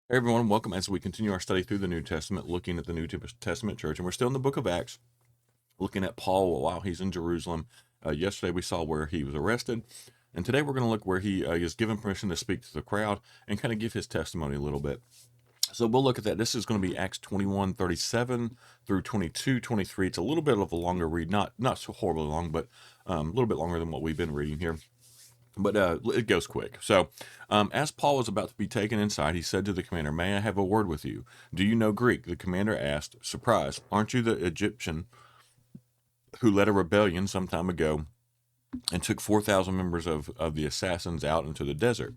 Hey everyone, welcome as we continue our study through the New Testament, looking at the New Testament church. And we're still in the book of Acts, looking at Paul while he's in Jerusalem. Yesterday we saw where he was arrested. And today we're going to look where he is given permission to speak to the crowd and kind of give his testimony a little bit. So we'll look at that. This is going to be Acts 21:37 through 22:23. It's a little bit of a longer read, not so horribly long, but a little bit longer than what we've been reading here. But it goes quick. So, as Paul was about to be taken inside, he said to the commander, "May I have a word with you? Do you know Greek?" The commander asked, surprised, "Aren't you the Egyptian who led a rebellion some time ago and took 4,000 members of the assassins out into the desert?"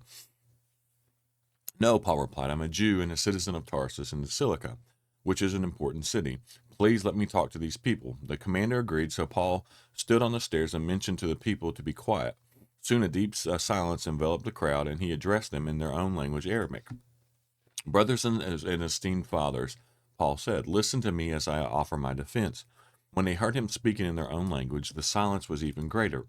"No," Paul replied. "I'm a Jew and a citizen of Tarsus in the Cilicia, which is an important city. Please let me talk to these people." The commander agreed, so Paul stood on the stairs and mentioned to the people to be quiet. Soon a deep silence enveloped the crowd, and he addressed them in their own language, Aramaic. "Brothers and esteemed fathers," Paul said, "listen to me as I offer my defense." When they heard him speaking in their own language, the silence was even greater.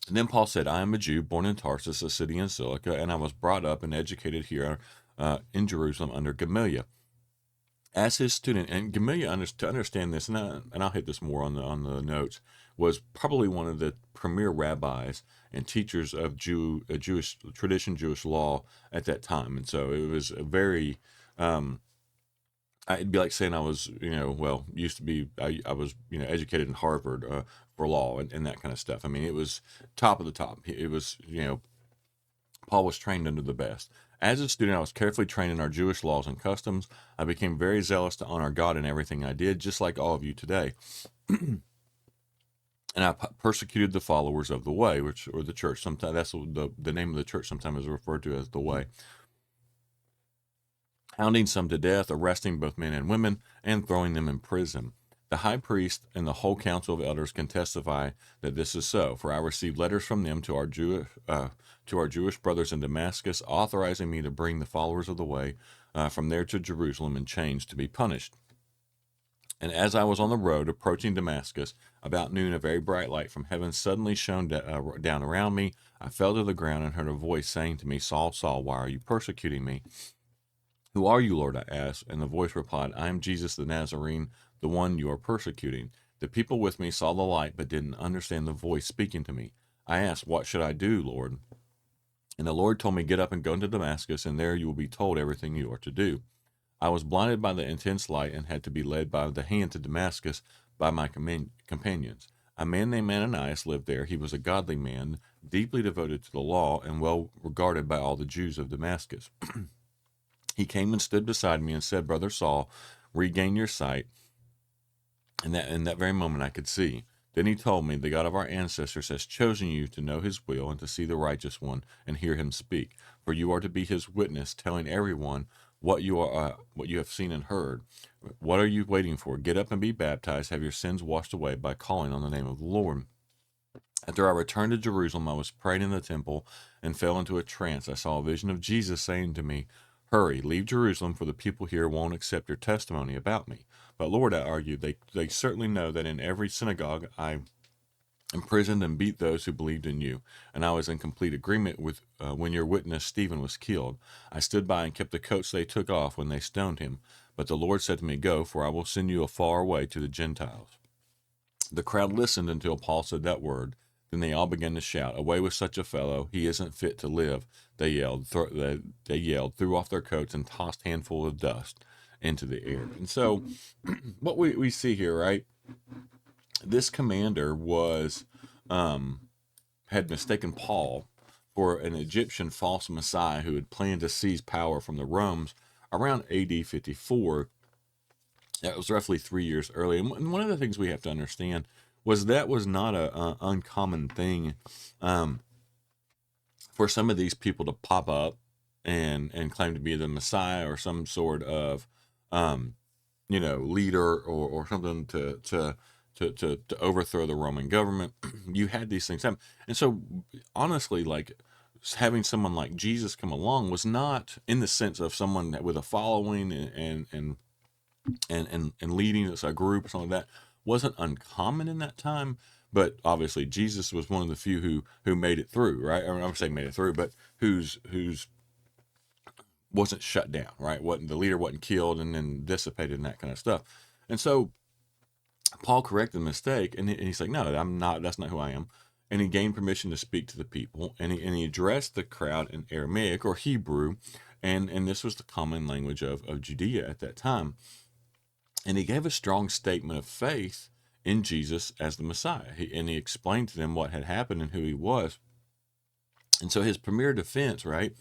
And then Paul said, "I am a Jew, born in Tarsus, a city in Cilicia, and I was brought up and educated here in Jerusalem under Gamaliel as his student." And Gamaliel, to understand this, and I'll hit this more on the notes, was probably one of the premier rabbis and teachers of Jewish tradition, Jewish law at that time. And so it was a very, it'd be like saying I was, used to be, I was, educated in Harvard for law and that kind of stuff. I mean, it was top of the top. It was, Paul was trained under the best. As a student, I was carefully trained in our Jewish laws and customs. I became very zealous to honor God in everything I did, just like all of you today. And I persecuted the followers of the way, or the church. Sometimes that's the name of the church. Sometimes is referred to as the way. Hounding some to death, arresting both men and women, and throwing them in prison. The high priest and the whole council of elders can testify that this is so. For I received letters from them to our Jewish brothers in Damascus, authorizing me to bring the followers of the way from there to Jerusalem in chains to be punished. And as I was on the road approaching Damascus, about noon, a very bright light from heaven suddenly shone down around me. I fell to the ground and heard a voice saying to me, "Saul, Saul, why are you persecuting me?" "Who are you, Lord?" I asked. And the voice replied, "I am Jesus the Nazarene, the one you are persecuting." The people with me saw the light, but didn't understand the voice speaking to me. I asked, "What should I do, Lord?" And the Lord told me, "Get up and go into Damascus, and there you will be told everything you are to do." I was blinded by the intense light and had to be led by the hand to Damascus by my companions. A man named Ananias lived there. He was a godly man, deeply devoted to the law, and well regarded by all the Jews of Damascus. He came and stood beside me and said, "Brother Saul, regain your sight." And that in that very moment I could see. Then he told me, "The God of our ancestors has chosen you to know his will and to see the righteous one and hear him speak. For you are to be his witness, telling everyone what you have seen and heard. What are you waiting for? Get up and be baptized. Have your sins washed away by calling on the name of the Lord." After I returned to Jerusalem, I was praying in the temple and fell into a trance. I saw a vision of Jesus saying to me, "Hurry, leave Jerusalem, for the people here won't accept your testimony about me." "But Lord," I argued, they certainly know that in every synagogue I imprisoned and beat those who believed in you, and I was in complete agreement with when your witness Stephen was killed. I stood by and kept the coats they took off when they stoned him. But the Lord said to me, "Go, for I will send you a far way to the Gentiles." The crowd listened until Paul said that word. Then they all began to shout, "Away with such a fellow! He isn't fit to live!" They yelled, threw off their coats, and tossed handfuls of dust into the air. And so, what we see here, right? This commander was had mistaken Paul for an Egyptian false messiah who had planned to seize power from the Romans around AD 54. That was roughly 3 years early. And one of the things we have to understand was that was not a uncommon thing for some of these people to pop up and claim to be the Messiah or some sort of leader or something to overthrow the Roman government. You had these things happen, and so honestly, like having someone like Jesus come along was not in the sense of someone with a following and leading as a group or something like that wasn't uncommon in that time. But obviously, Jesus was one of the few who made it through, right? I mean, I'm saying made it through, but whose wasn't shut down, right? The leader wasn't killed and then dissipated and that kind of stuff. And so Paul corrected the mistake, and he's like, "No, I'm not. That's not who I am." And he gained permission to speak to the people, and he addressed the crowd in Aramaic or Hebrew, and this was the common language of Judea at that time. And he gave a strong statement of faith in Jesus as the Messiah. And he explained to them what had happened and who he was. And so his premier defense, right,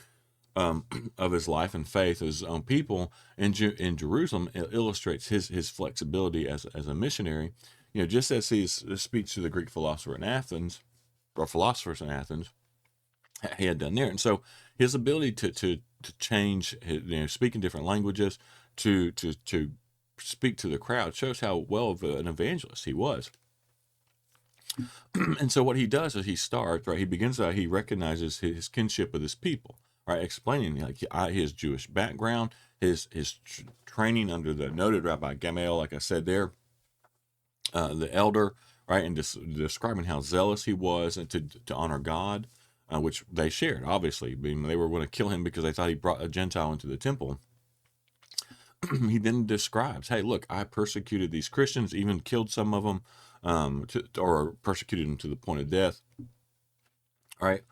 of his life and faith of his own people in Jerusalem illustrates his flexibility as a missionary. Just as his speech to the Greek philosopher in Athens, or philosophers in Athens, he had done there. And so his ability to change, speak in different languages, to speak to the crowd shows how well of an evangelist he was. And so what he does is he starts, right, he begins out, he recognizes his kinship with his people, right, explaining like his Jewish background, his training under the noted Rabbi Gamaliel, like I said there, the elder, right, and describing how zealous he was and to honor God, which they shared, obviously. They were going to kill him because they thought he brought a Gentile into the temple. He then describes, hey, look, I persecuted these Christians, even killed some of them, or persecuted them to the point of death. All right.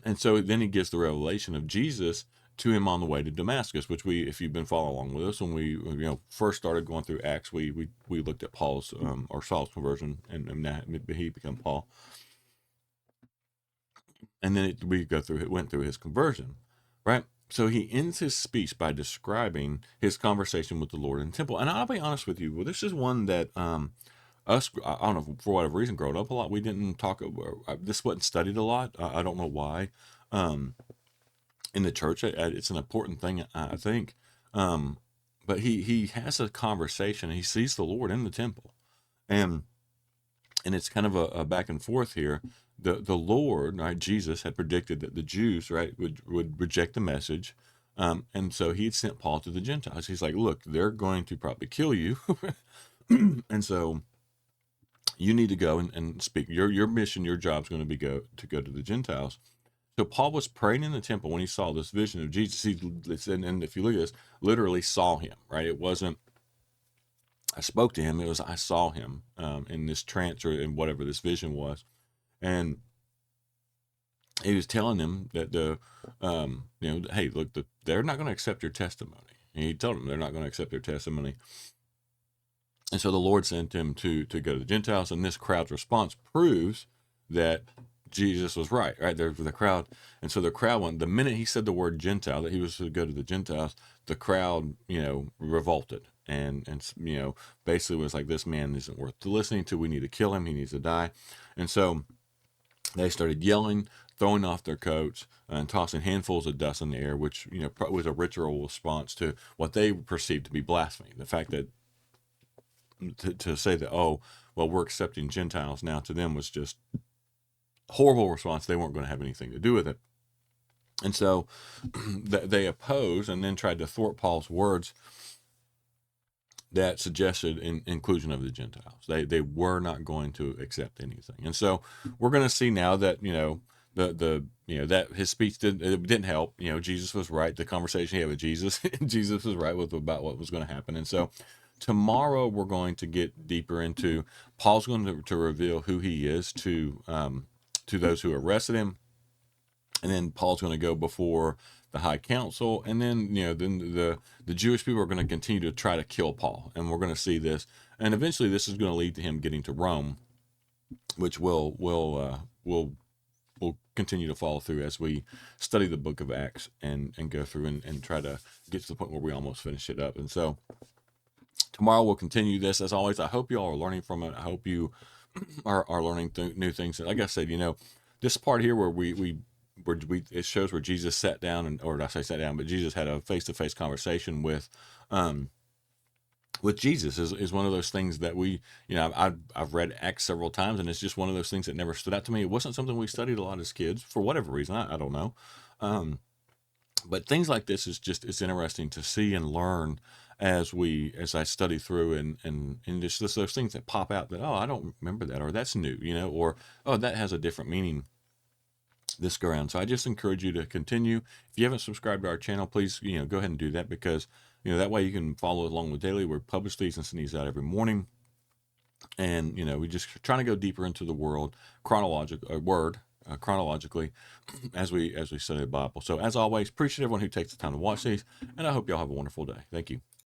And so then he gives the revelation of Jesus to him on the way to Damascus, which if you've been following along with us, when we first started going through Acts, we looked at Paul's or Saul's conversion, and he became Paul. And then went through his conversion, right? So he ends his speech by describing his conversation with the Lord in the temple. And I'll be honest with you, well, this is one that I don't know, for whatever reason, growing up a lot, we didn't talk. This wasn't studied a lot. I don't know why. In the church, it's an important thing, I think. But he has a conversation. And he sees the Lord in the temple, and it's kind of a back and forth here. The Lord, right, Jesus had predicted that the Jews, right, would reject the message, and so he had sent Paul to the Gentiles. He's like, look, they're going to probably kill you, and so you need to go and speak. Your mission, your job is going to be go to the Gentiles. So Paul was praying in the temple when he saw this vision of Jesus. And if you look at this, literally saw him, right? It wasn't I spoke to him. It was I saw him in this trance or in whatever this vision was, and he was telling them that hey, look, they're not going to accept your testimony. And he told them they're not going to accept their testimony. And so the Lord sent him to go to the Gentiles, and this crowd's response proves that Jesus was right. There for the crowd, and so the crowd went. The minute he said the word Gentile, that he was to go to the Gentiles, the crowd, revolted, and basically was like, this man isn't worth listening to. We need to kill him. He needs to die. And so they started yelling, throwing off their coats, and tossing handfuls of dust in the air, which was a ritual response to what they perceived to be blasphemy. The fact that to say that, oh, well, we're accepting Gentiles now, to them was just horrible response. They weren't going to have anything to do with it. And so they opposed and then tried to thwart Paul's words that suggested inclusion of the Gentiles. They were not going to accept anything. And so we're going to see now that, that his speech didn't help. Jesus was right. The conversation he had with Jesus, Jesus was right about what was going to happen. And so tomorrow we're going to get deeper into Paul's going to reveal who he is to those who arrested him, and then Paul's going to go before the high council, and then then the Jewish people are going to continue to try to kill Paul, and we're going to see this, and eventually this is going to lead to him getting to Rome, which will continue to follow through as we study the book of Acts and go through and try to get to the point where we almost finish it up. And so tomorrow we'll continue this. As always, I hope you all are learning from it. I hope you are learning new things. Like I said, this part here where it shows where Jesus sat down, or I say sat down, but Jesus had a face-to-face conversation with Jesus is one of those things that I've read Acts several times, and it's just one of those things that never stood out to me. It wasn't something we studied a lot as kids for whatever reason. I don't know. But things like this it's interesting to see and learn as I study through and just those things that pop out that, oh, I don't remember that, or that's new, or, oh, that has a different meaning. this go around. So I just encourage you to continue. If you haven't subscribed to our channel, please, go ahead and do that, because, that way you can follow along with daily. We publish these and send these out every morning. And, we just trying to go deeper into the chronologically as we study the Bible. So as always, appreciate everyone who takes the time to watch these, and I hope y'all have a wonderful day. Thank you.